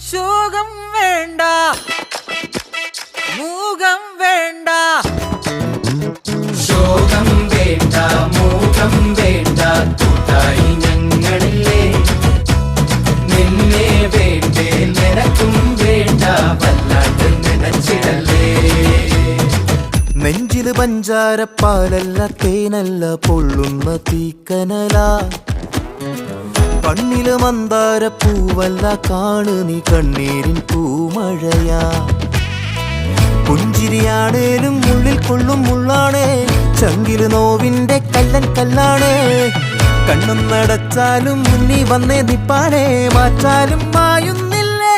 ശോകം വേണ്ട, മൂകം വേണ്ട, ശോകം വേണ്ട, മൂകം വേണ്ട, കൂട്ടായി ഞങ്ങളില്ലേ. നിന്നെ വേണ്ടേ, നിനക്കും വേണ്ട, വല്ലാണ്ട് നനച്ചിടല്ലേ. നെഞ്ചില് പഞ്ചാരപ്പാലല്ല, തേനല്ല, പൊള്ളുന്ന തീക്കനല. കണ്ണില് മന്ദാരപ്പൂവല്ല, കാണു നീ കണ്ണീരിൻ പൂമഴയാ. പുഞ്ചിരിയാണേലും ഉള്ളിൽ കൊള്ളും മുള്ളാണേ, ചങ്കില് നോവിന്റെ കല്ലൻ കല്ലാണ്. കണ്ണും നടച്ചാലും മുന്നിൽ വന്നേ നിപ്പാനേ, മാറ്റാലും മായുന്നില്ലേ.